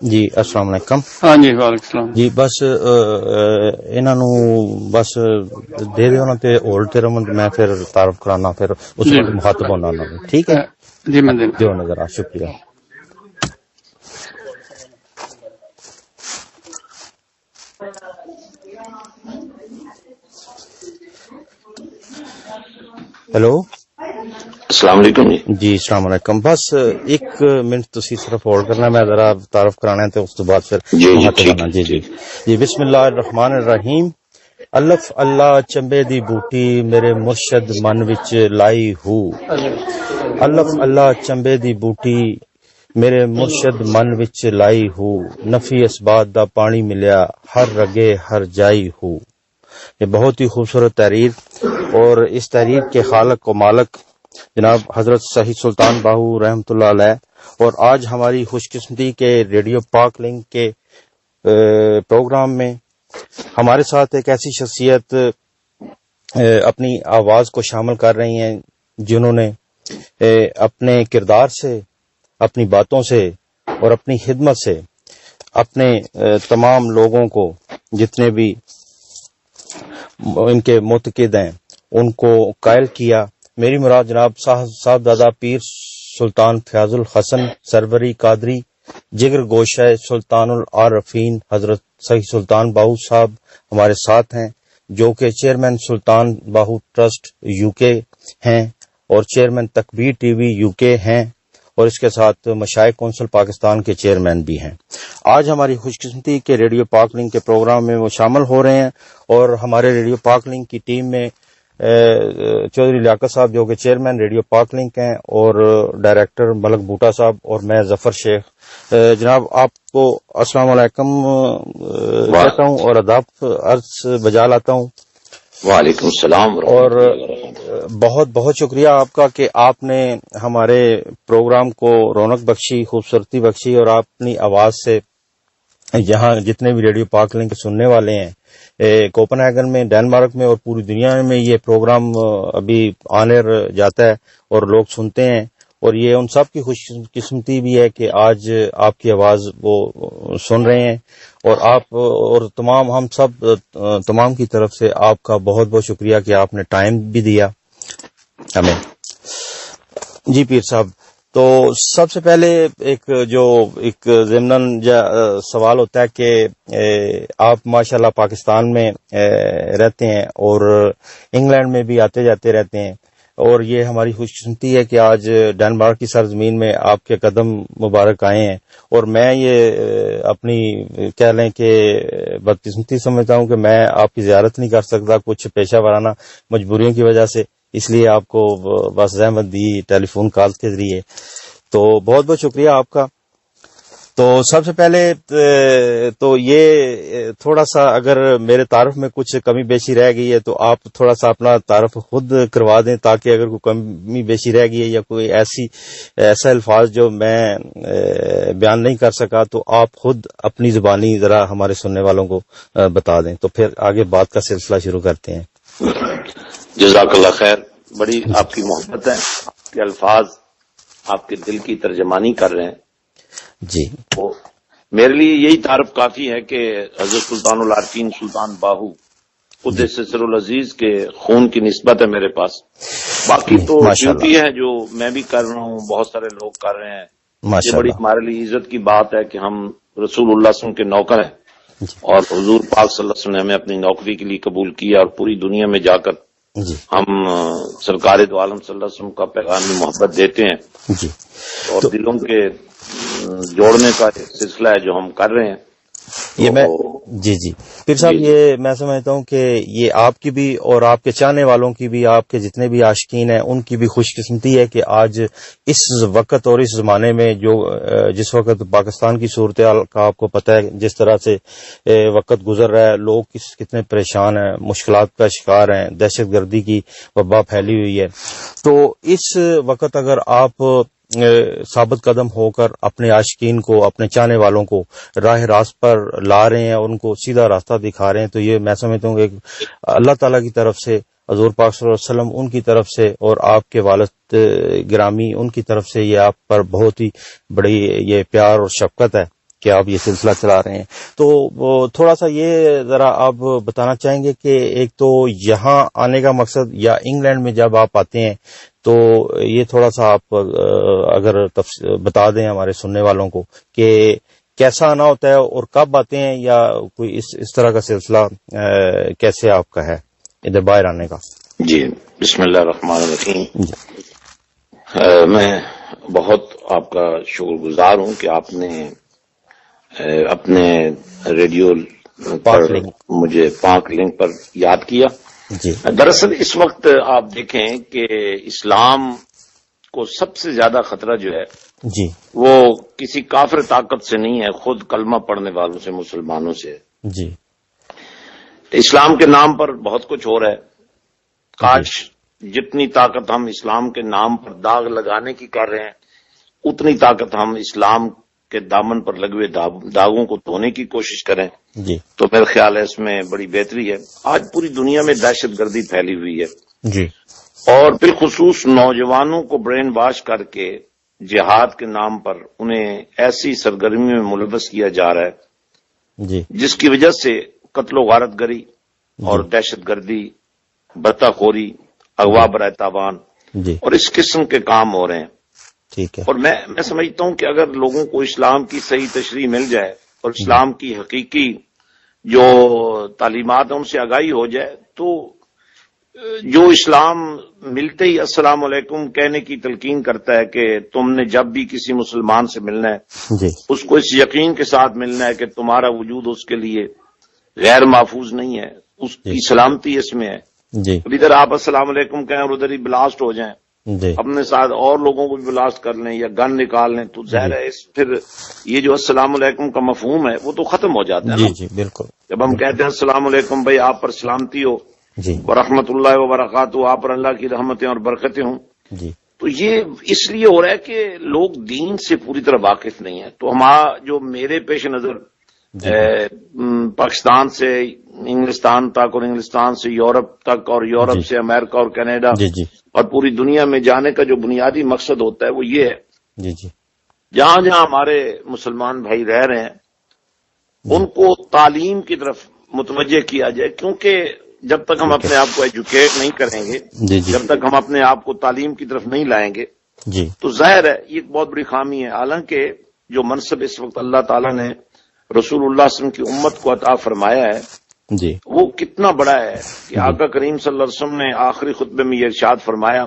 جی السلام علیکم. ہاں جی وعلیکم السلام. جی بس انہاں نو بس دے دیو نا تے ہولڈ تے رہن میں پھر تعارف کرانا پھر اس جی وقت مخاطب ہونا نا. ٹھیک ہے جی میں دینا. جو نظر آ. شکریہ. ہیلو السلام علیکم. جی السلام علیکم. بس ایک منٹ تسی صرف ہولڈ کرنا, میں ذرا تعارف کرانا ہے تو اس تو بعد پھر مخاطب ہونا. جی جی جی بسم اللہ الرحمن الرحیم. الف اللہ چمبے دی بوٹی میرے مرشد من وچ لائی ہو. الف اللہ چمبے دی بوٹی میرے مرشد من وچ لائی ہو. نفی اسباد دا پانی ملیا ہر رگے ہر جائی ہو. یہ بہت ہی خوبصورت تحریر, اور اس تحریر کے خالق و مالک جناب حضرت سید سلطان باہو رحمۃ اللہ علیہ. اور آج ہماری خوش قسمتی کے ریڈیو پاک لنک کے پروگرام میں ہمارے ساتھ ایک ایسی شخصیت اپنی آواز کو شامل کر رہی ہیں جنہوں نے اپنے کردار سے, اپنی باتوں سے اور اپنی خدمت سے اپنے تمام لوگوں کو, جتنے بھی ان کے معتقد ہیں, ان کو قائل کیا. میری مراد جناب صاحب دادا پیر سلطان فیاض الحسن سروری قادری جگر گوشہ سلطان العارفین حضرت سید سلطان باہو صاحب ہمارے ساتھ ہیں, جو کہ chairman Sultan Bahu trust you کے ہیں اور چیئرمین تکبیر ٹی وی یو کے ہیں, اور اس کے ساتھ مشائخ کونسل پاکستان کے چیئرمین بھی ہیں. آج ہماری خوش قسمتی کے ریڈیو پاک لنک کے پروگرام میں وہ شامل ہو رہے ہیں, اور ہمارے ریڈیو پاک لنک کی ٹیم میں چودھری لیاقت صاحب جو کہ چیئرمین ریڈیو پاک لنک ہیں, اور ڈائریکٹر ملک بوٹا صاحب, اور میں ظفر شیخ. جناب آپ کو السلام علیکم کہتا ہوں اور آداب عرض بجا لاتا ہوں. وعلیکم السلام. اور بہت بہت شکریہ آپ کا کہ آپ نے ہمارے پروگرام کو رونق بخشی, خوبصورتی بخشی, اور آپ اپنی آواز سے یہاں جتنے بھی ریڈیو پاک لنک سننے والے ہیں کوپن ہیگن میں, ڈینمارک میں اور پوری دنیا میں یہ پروگرام ابھی آن ایئر جاتا ہے اور لوگ سنتے ہیں, اور یہ ان سب کی خوش قسمتی بھی ہے کہ آج آپ کی آواز وہ سن رہے ہیں. اور آپ اور تمام ہم سب تمام کی طرف سے آپ کا بہت بہت شکریہ کہ آپ نے ٹائم بھی دیا ہمیں. جی پیر صاحب, تو سب سے پہلے ایک ضمناً سوال ہوتا ہے کہ آپ ماشاءاللہ پاکستان میں رہتے ہیں اور انگلینڈ میں بھی آتے جاتے رہتے ہیں, اور یہ ہماری خوش قسمتی ہے کہ آج ڈینمارک کی سرزمین میں آپ کے قدم مبارک آئے ہیں. اور میں یہ اپنی کہہ لیں کہ بدقسمتی سمجھتا ہوں کہ میں آپ کی زیارت نہیں کر سکتا کچھ پیشہ ورانہ مجبوریوں کی وجہ سے, اس لیے آپ کو بس زحمت دی ٹیلی فون کال کے ذریعے. تو بہت بہت شکریہ آپ کا. تو سب سے پہلے تو یہ تھوڑا سا اگر میرے تعارف میں کچھ کمی بیشی رہ گئی ہے تو آپ تھوڑا سا اپنا تعارف خود کروا دیں, تاکہ اگر کوئی کمی بیشی رہ گئی ہے یا کوئی ایسا الفاظ جو میں بیان نہیں کر سکا تو آپ خود اپنی زبانی ذرا ہمارے سننے والوں کو بتا دیں, تو پھر آگے بات کا سلسلہ شروع کرتے ہیں. جزاک اللہ خیر. بڑی آپ کی محبت ہے, آپ کے الفاظ آپ کے دل کی ترجمانی کر رہے ہیں. جی میرے لیے یہی تعارف کافی ہے کہ حضرت سلطان العارفین سلطان باہو قدس سر العزیز کے خون کی نسبت ہے میرے پاس. باقی تو ڈیوٹی ہے جو میں بھی کر رہا ہوں, بہت سارے لوگ کر رہے ہیں. یہ بڑی ہمارے لیے عزت کی بات ہے کہ ہم رسول اللہ صلی اللہ علیہ وسلم کے نوکر ہیں, اور حضور پاک صلی اللہ علیہ وسلم نے ہمیں اپنی نوکری کے لیے قبول کیا, اور پوری دنیا میں جا کر ہم سرکار دو عالم صلی اللہ علیہ وسلم کا پیغام محبت دیتے ہیں. اور دلوں کے جوڑنے کا سلسلہ ہے جو ہم کر رہے ہیں. یہ میں جی پھر صاحب یہ میں سمجھتا ہوں کہ یہ آپ کی بھی اور آپ کے چاہنے والوں کی بھی, آپ کے جتنے بھی عاشقین ہیں ان کی بھی خوش قسمتی ہے کہ آج اس وقت اور اس زمانے میں جس وقت پاکستان کی صورتحال کا آپ کو پتہ ہے جس طرح سے وقت گزر رہا ہے, لوگ کتنے پریشان ہیں, مشکلات کا شکار ہیں, دہشت گردی کی وبا پھیلی ہوئی ہے. تو اس وقت اگر آپ ثابت قدم ہو کر اپنے عاشقین کو, اپنے چاہنے والوں کو راہ راست پر لا رہے ہیں اور ان کو سیدھا راستہ دکھا رہے ہیں, تو یہ میں سمجھتا ہوں کہ اللہ تعالیٰ کی طرف سے, حضور پاک صلی اللہ علیہ وسلم ان کی طرف سے, اور آپ کے والد گرامی ان کی طرف سے یہ آپ پر بہت ہی بڑی یہ پیار اور شفقت ہے کہ آپ یہ سلسلہ چلا رہے ہیں. تو تھوڑا سا یہ ذرا آپ بتانا چاہیں گے کہ ایک تو یہاں آنے کا مقصد یا انگلینڈ میں جب آپ آتے ہیں تو یہ تھوڑا سا آپ اگر بتا دیں ہمارے سننے والوں کو کہ کیسا آنا ہوتا ہے اور کب آتے ہیں، یا کوئی اس طرح کا سلسلہ کیسے آپ کا ہے ادھر باہر آنے کا. جی، بسم اللہ الرحمن الرحیم. میں بہت آپ کا شکر گزار ہوں کہ آپ نے اپنے ریڈیو پر مجھے پاک لنک پر یاد کیا. جی. دراصل اس وقت آپ دیکھیں کہ اسلام کو سب سے زیادہ خطرہ جو ہے جی وہ کسی کافر طاقت سے نہیں ہے، خود کلمہ پڑھنے والوں سے، مسلمانوں سے. جی. اسلام کے نام پر بہت کچھ ہو رہا ہے. کاش جتنی طاقت ہم اسلام کے نام پر داغ لگانے کی کر رہے ہیں اتنی طاقت ہم اسلام کے دامن پر لگے ہوئے داغوں کو دھونے کی کوشش کریں. جی. تو میرا خیال ہے اس میں بڑی بہتری ہے. آج پوری دنیا میں دہشت گردی پھیلی ہوئی ہے. جی. اور بالخصوص نوجوانوں کو برین واش کر کے جہاد کے نام پر انہیں ایسی سرگرمیوں میں ملوث کیا جا رہا ہے جی. جس کی وجہ سے قتل و غارت گری اور دہشت گردی، برتاخوری، اغوا برائے تاوان جی. اور اس قسم کے کام ہو رہے ہیں. ٹھیک ہے. اور میں سمجھتا ہوں کہ اگر لوگوں کو اسلام کی صحیح تشریح مل جائے اور اسلام کی حقیقی جو تعلیمات ہیں ان سے آگاہی ہو جائے تو جو اسلام ملتے ہی السلام علیکم کہنے کی تلقین کرتا ہے کہ تم نے جب بھی کسی مسلمان سے ملنا ہے جی. اس کو اس یقین کے ساتھ ملنا ہے کہ تمہارا وجود اس کے لیے غیر محفوظ نہیں ہے، اس کی سلامتی اس میں ہے. جی. ادھر آپ السلام علیکم کہیں اور ادھر ہی بلاسٹ ہو جائیں، جی. اپنے ساتھ اور لوگوں کو بھی بلاسٹ کر لیں یا گن نکال لیں تو ظاہر ہے پھر یہ جو السلام علیکم کا مفہوم ہے وہ تو ختم ہو جاتا ہے. جی. جی بالکل. جب ہم کہتے ہیں السلام علیکم بھائی آپ پر سلامتی ہو جی. ورحمۃ اللہ وبرکاتہ، آپ پر اللہ کی رحمتیں اور برکتیں ہوں. جی. تو یہ اس لیے ہو رہا ہے کہ لوگ دین سے پوری طرح واقف نہیں ہیں. تو ہمارا جو میرے پیش نظر پاکستان سے انگلستان تک اور انگلستان سے یورپ تک اور یورپ سے امریکہ اور کینیڈا اور پوری دنیا میں جانے کا جو بنیادی مقصد ہوتا ہے وہ یہ ہے جی. جی. جہاں جہاں ہمارے مسلمان بھائی رہ رہے ہیں ان کو تعلیم کی طرف متوجہ کیا جائے، کیونکہ جب تک ہم اپنے آپ کو ایجوکیٹ نہیں کریں گے، جب تک ہم اپنے آپ کو تعلیم کی طرف نہیں لائیں گے تو ظاہر ہے یہ ایک بہت بڑی خامی ہے. حالانکہ جو منصب اس وقت اللہ تعالیٰ نے رسول اللہ صلی اللہ علیہ وسلم کی امت کو عطا فرمایا ہے جی. وہ کتنا بڑا ہے کہ آقا کریم صلی اللہ علیہ وسلم نے آخری خطبے میں یہ ارشاد فرمایا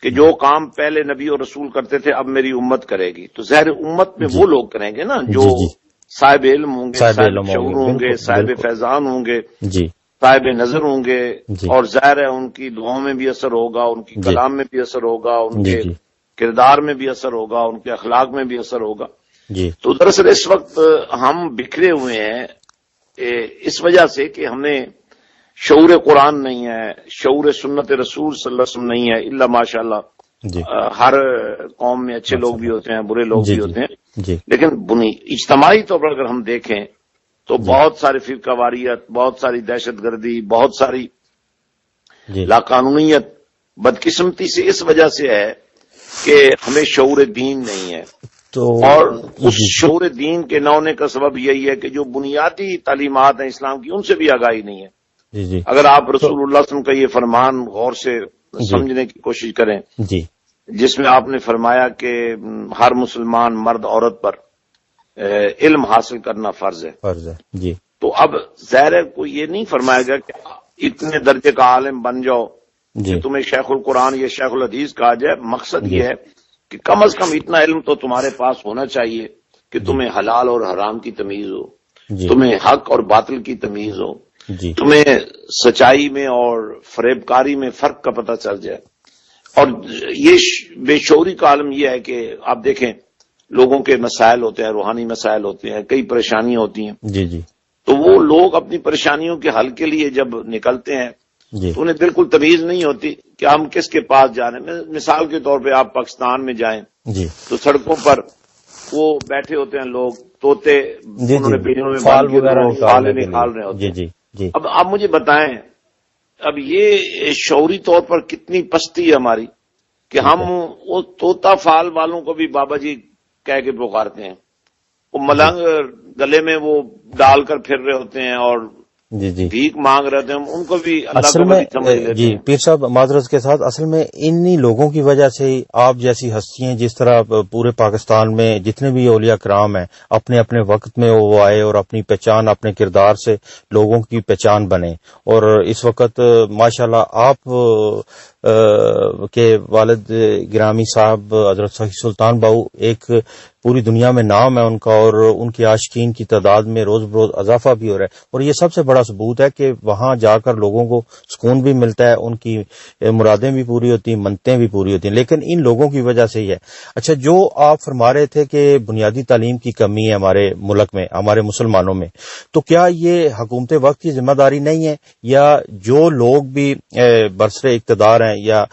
کہ جو کام پہلے نبی اور رسول کرتے تھے اب میری امت کرے گی. تو ظاہر امت میں وہ لوگ کریں گے نا جو صاحب علم ہوں گے، صاحب شعور ہوں گے، صاحب فیضان ہوں گے، صاحب نظر ہوں گے، اور ظاہر ہے ان کی دعاؤں میں بھی اثر ہوگا، ان کی کلام میں بھی اثر ہوگا، ان کے کردار میں بھی اثر ہوگا، ان کے اخلاق میں بھی اثر ہوگا. تو دراصل اس وقت ہم بکھرے ہوئے ہیں اس وجہ سے کہ ہمیں شعور قرآن نہیں ہے، شعور سنت رسول صلی اللہ علیہ وسلم نہیں ہے. الا ماشاء اللہ ہر قوم میں اچھے لوگ بھی ہوتے ہیں، برے لوگ بھی ہوتے ہیں، لیکن اجتماعی طور پر اگر ہم دیکھیں تو بہت ساری فرقہ واریت، بہت ساری دہشت گردی، بہت ساری لاقانونیت بدقسمتی سے اس وجہ سے ہے کہ ہمیں شعور دین نہیں ہے. اور اس شعور دین کے نہ ہونے کا سبب یہی ہے کہ جو بنیادی تعلیمات ہیں اسلام کی ان سے بھی آگاہی نہیں ہے. اگر آپ رسول اللہ صلی اللہ علیہ وسلم کا یہ فرمان غور سے سمجھنے کی کوشش کریں جس میں آپ نے فرمایا کہ ہر مسلمان مرد عورت پر علم حاصل کرنا فرض ہے. تو اب ظاہر کو یہ نہیں فرمایا گیا کہ اتنے درجے کا عالم بن جاؤ کہ تمہیں شیخ القرآن یا شیخ الحدیث کہا جائے. مقصد یہ ہے کہ کم از کم اتنا علم تو تمہارے پاس ہونا چاہیے کہ تمہیں حلال اور حرام کی تمیز ہو، تمہیں حق اور باطل کی تمیز ہو، تمہیں سچائی میں اور فریب کاری میں فرق کا پتہ چل جائے. اور یہ بے شعوری کا عالم یہ ہے کہ آپ دیکھیں لوگوں کے مسائل ہوتے ہیں، روحانی مسائل ہوتے ہیں، کئی پریشانیاں ہوتی ہیں، تو وہ لوگ اپنی پریشانیوں کے حل کے لیے جب نکلتے ہیں تو انہیں بالکل تمیز نہیں ہوتی کہ ہم کس کے پاس جا رہے ہیں. مثال کے طور پہ آپ پاکستان میں جائیں تو سڑکوں پر وہ بیٹھے ہوتے ہیں لوگ، طوطے انہوں نے پنجروں میں فال نکال رہے ہوتے ہیں. اب آپ مجھے بتائیں اب یہ شعوری طور پر کتنی پستی ہے ہماری کہ ہم وہ طوطا فال والوں کو بھی بابا جی کہہ کے پکارتے ہیں. وہ ملنگ گلے میں وہ ڈال کر پھر رہے ہوتے ہیں اور جی جی بھیک مانگ رہے تھے، ان کو بھی اللہ اصل کو میں بھی سمجھ لیتے جی ہیں۔ پیر صاحب معذرت کے ساتھ، اصل میں انہی لوگوں کی وجہ سے ہی آپ جیسی ہستیاں جس طرح پورے پاکستان میں جتنے بھی اولیاء کرام ہیں اپنے اپنے وقت میں وہ آئے اور اپنی پہچان اپنے کردار سے لوگوں کی پہچان بنے، اور اس وقت ماشاءاللہ آپ کے والد گرامی صاحب حضرت سخی سلطان باہو ایک پوری دنیا میں نام ہے ان کا، اور ان کے عاشقین کی تعداد میں روز بروز اضافہ بھی ہو رہا ہے، اور یہ سب سے بڑا ثبوت ہے کہ وہاں جا کر لوگوں کو سکون بھی ملتا ہے، ان کی مرادیں بھی پوری ہوتی ہیں، منتیں بھی پوری ہوتی ہیں، لیکن ان لوگوں کی وجہ سے ہی ہے۔ اچھا، جو آپ فرما رہے تھے کہ بنیادی تعلیم کی کمی ہے ہمارے ملک میں، ہمارے مسلمانوں میں، تو کیا یہ حکومت وقت کی ذمہ داری نہیں ہے، یا جو لوگ بھی برسر اقتدار ہیں یا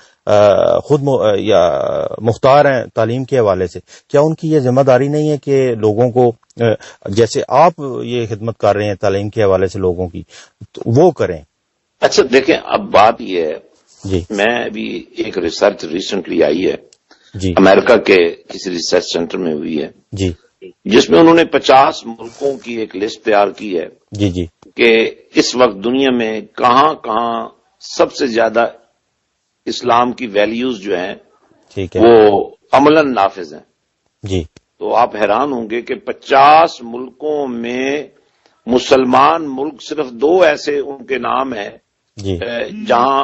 خود یا مختار ہیں تعلیم کے حوالے سے، کیا ان کی یہ ذمہ داری نہیں ہے کہ لوگوں کو جیسے آپ یہ خدمت کر رہے ہیں تعلیم کے حوالے سے لوگوں کی، تو وہ کریں؟ اچھا دیکھیں، اب بات یہ ہے، جی میں ابھی ایک ریسرچ ریسنٹلی آئی ہے جی امریکہ کے کسی ریسرچ سینٹر میں ہوئی ہے، جی جس میں انہوں نے 50 ملکوں کی ایک لسٹ تیار کی ہے جی جی کہ اس وقت دنیا میں کہاں کہاں سب سے زیادہ اسلام کی ویلیوز جو ہیں ٹھیک ہے وہ عملاً نافذ ہیں۔ جی تو آپ حیران ہوں گے کہ 50 ملکوں میں مسلمان ملک صرف 2 ایسے ان کے نام ہیں جی جہاں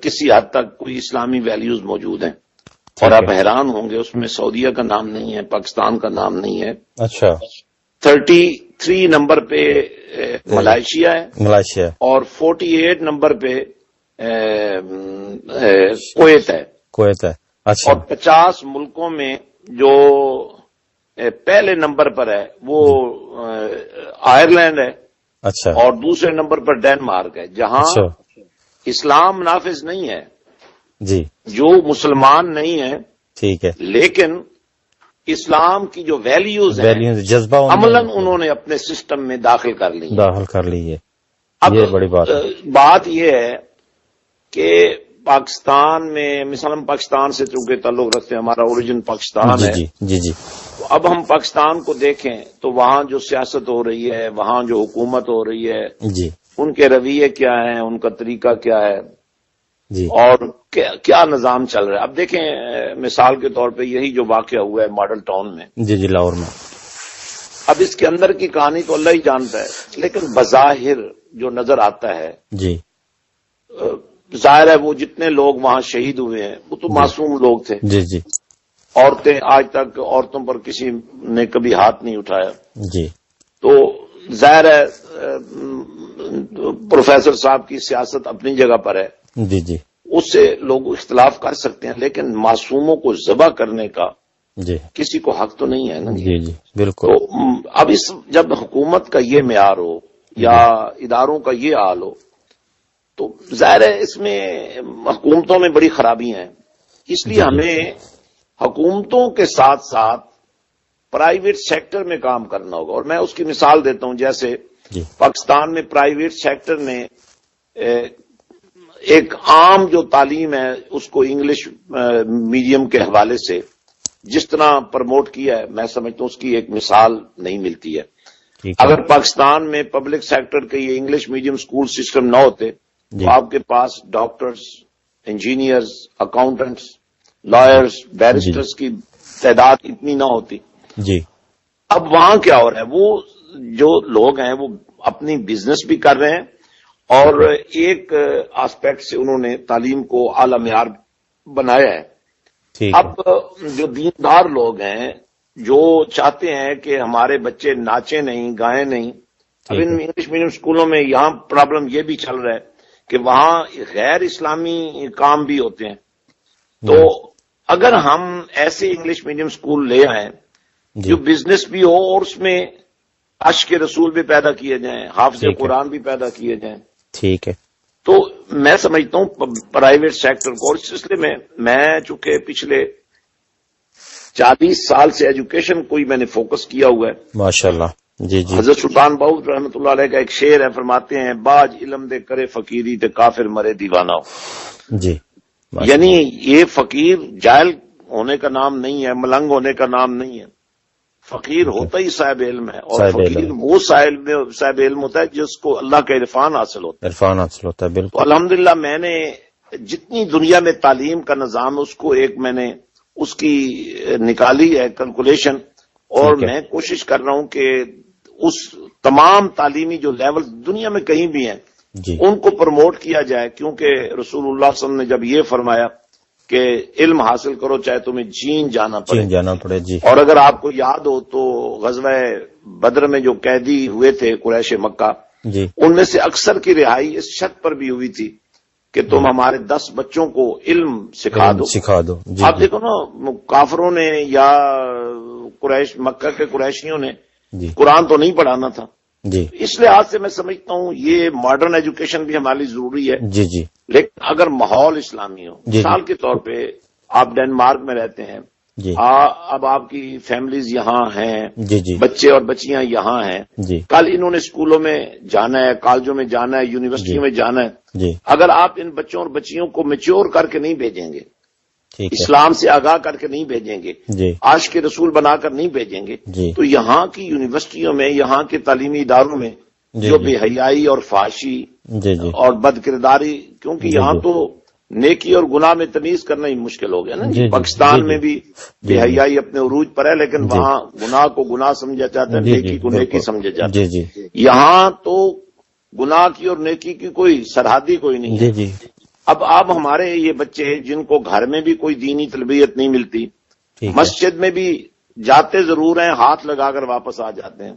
کسی حد تک کوئی اسلامی ویلیوز موجود ہیں، ٹھیک اور ہے۔ آپ حیران ہوں گے اس میں سعودیہ کا نام نہیں ہے، پاکستان کا نام نہیں ہے۔ اچھا 33 نمبر پہ ملائیشیا ہے، ملائیشیا اور 48 نمبر پہ کویت ہے، کویت ہے۔ اچھا اور 50 ملکوں میں جو پہلے نمبر پر ہے وہ آئرلینڈ ہے، اچھا اور دوسرے نمبر پر ڈینمارک ہے، جہاں اچھا اسلام نافذ نہیں ہے، جی جو مسلمان نہیں ہے، ٹھیک ہے، لیکن اسلام کی جو ویلیوز ہیں ویلیوز جذبہ عملاً انہوں نے اپنے سسٹم میں داخل کر لی ہیں۔ داخل کر لی ہے، اب یہ بڑی بات ہے۔ بات یہ ہے کہ پاکستان میں مثلا ہم پاکستان سے چونکہ تعلق رکھتے ہیں، ہمارا اوریجن پاکستان جی ہے، جی جی جی تو اب ہم پاکستان کو دیکھیں تو وہاں جو سیاست ہو رہی ہے، وہاں جو حکومت ہو رہی ہے، جی ان کے رویے کیا ہیں، ان کا طریقہ کیا ہے، جی اور کیا نظام چل رہا ہے۔ اب دیکھیں مثال کے طور پہ یہی جو واقعہ ہوا ہے ماڈل ٹاؤن میں، جی جی لاہور میں، اب اس کے اندر کی کہانی تو اللہ ہی جانتا ہے، لیکن بظاہر جو نظر آتا ہے، جی ظاہر ہے وہ جتنے لوگ وہاں شہید ہوئے ہیں وہ تو معصوم لوگ تھے، جی جی عورتیں، آج تک عورتوں پر کسی نے کبھی ہاتھ نہیں اٹھایا، جی تو ظاہر ہے پروفیسر صاحب کی سیاست اپنی جگہ پر ہے، جی جی اس سے لوگ اختلاف کر سکتے ہیں، لیکن معصوموں کو ذبح کرنے کا جی کسی کو حق تو نہیں ہے نا۔ جی جی بالکل، تو اب جب حکومت کا یہ معیار ہو یا اداروں کا یہ حال ہو تو ظاہر ہے اس میں حکومتوں میں بڑی خرابیاں ہیں، اس لیے ہمیں حکومتوں کے ساتھ ساتھ پرائیویٹ سیکٹر میں کام کرنا ہوگا، اور میں اس کی مثال دیتا ہوں، جیسے جی پاکستان میں پرائیویٹ سیکٹر نے ایک عام جو تعلیم ہے اس کو انگلش میڈیم کے حوالے سے جس طرح پروموٹ کیا ہے، میں سمجھتا ہوں اس کی ایک مثال نہیں ملتی ہے۔ ٹھیک ہے، اگر پاکستان میں پبلک سیکٹر کے یہ انگلش میڈیم سکول سسٹم نہ ہوتے جی تو آپ کے پاس doctors, engineers, accountants, lawyers, barristers کی تعداد اتنی نہ ہوتی۔ جی اب وہاں کیا ہو رہا ہے، وہ جو لوگ ہیں وہ اپنی بزنس بھی کر رہے ہیں، اور ایک آسپیکٹ سے انہوں نے تعلیم کو اعلی معیار بنایا ہے۔ ٹھیک ہے، اب جو دیندار لوگ ہیں جو چاہتے ہیں کہ ہمارے بچے ناچیں نہیں، گائیں نہیں، اب ان انگلش میڈیم اسکولوں میں یہاں پرابلم یہ بھی چل رہا ہے کہ وہاں غیر اسلامی کام بھی ہوتے ہیں، تو اگر ہم ایسے انگلش میڈیم اسکول لے آئیں جی جو بزنس بھی ہو اور اس میں عشق رسول بھی پیدا کیے جائیں، حافظ ٹھیک ہے، قرآن بھی پیدا کیے جائیں، ٹھیک ہے، تو میں سمجھتا ہوں پرائیویٹ سیکٹر کو، اور اس سلسلے میں چونکہ پچھلے 40 سال سے ایجوکیشن کو ہی میں نے فوکس کیا ہوا ہے۔ ماشاءاللہ، جی جی حضرت سلطان باہو رحمۃ اللہ علیہ کا ایک شعر ہے، فرماتے ہیں باج علم دے کرے فقیری تے کافر مرے دیوانہ ہو، جی یعنی یہ فقیر جاہل ہونے کا نام نہیں ہے، ملنگ ہونے کا نام نہیں ہے، فقیر ہوتا ہی صاحب علم ہے، اور فقیر وہ صاحب علم ہوتا ہے جس کو اللہ کا عرفان حاصل ہوتا ہے. عرفان حاصل ہوتا ہے، بالکل. تو الحمدللہ میں نے جتنی دنیا میں تعلیم کا نظام اس کو میں نے اس کی نکالی ہے کیلکولیشن، اور میں کوشش کر رہا ہوں کہ اس تمام تعلیمی جو لیول دنیا میں کہیں بھی ہیں ان کو پروموٹ کیا جائے، کیونکہ رسول اللہ صلی اللہ علیہ وسلم نے جب یہ فرمایا کہ علم حاصل کرو چاہے تمہیں جین جانا پڑے. جی. اور اگر آپ کو یاد ہو تو غزوہ بدر میں جو قیدی ہوئے تھے قریش مکہ، جی، ان میں سے اکثر کی رہائی اس شرط پر بھی ہوئی تھی کہ تم ہمارے 10 بچوں کو علم سکھا دو. جی. آپ دیکھو نا، کافروں نے یا قریش مکہ کے قریشیوں نے قرآن تو نہیں پڑھانا تھا. جی. اس لحاظ سے میں سمجھتا ہوں یہ ماڈرن ایجوکیشن بھی ہمارے لیے ضروری ہے. جی. جی. لیکن اگر ماحول اسلامی ہو، مثال کے طور پہ آپ ڈنمارک میں رہتے ہیں، جی، اب آپ کی فیملیز یہاں ہیں، جی، بچے اور بچیاں یہاں ہیں، جی، کل انہوں نے اسکولوں میں جانا ہے، کالجوں میں جانا ہے، یونیورسٹیوں میں جانا ہے. جی. اگر آپ ان بچوں اور بچیوں کو میچور کر کے نہیں بھیجیں گے، ٹھیک ہے، اسلام سے آگاہ کر کے نہیں بھیجیں گے، جی، عاشق رسول بنا کر نہیں بھیجیں گے، جی، تو یہاں کی یونیورسٹیوں میں، یہاں کے تعلیمی اداروں میں جو بے حیائی اور فحاشی اور بد کرداری، کیونکہ یہاں تو نیکی اور گناہ میں تمیز کرنا ہی مشکل ہو گیا نا. پاکستان میں بھی بے حیائی اپنے عروج پر ہے، لیکن وہاں گناہ کو گناہ سمجھا جاتا ہے، نیکی کو نیکی سمجھا جاتا ہے. یہاں تو گناہ کی اور نیکی کی کوئی سرحدی کوئی نہیں ہے. اب آپ ہمارے یہ بچے جن کو گھر میں بھی کوئی دینی تربیت نہیں ملتی، مسجد میں بھی جاتے ضرور ہیں، ہاتھ لگا کر واپس آ جاتے ہیں،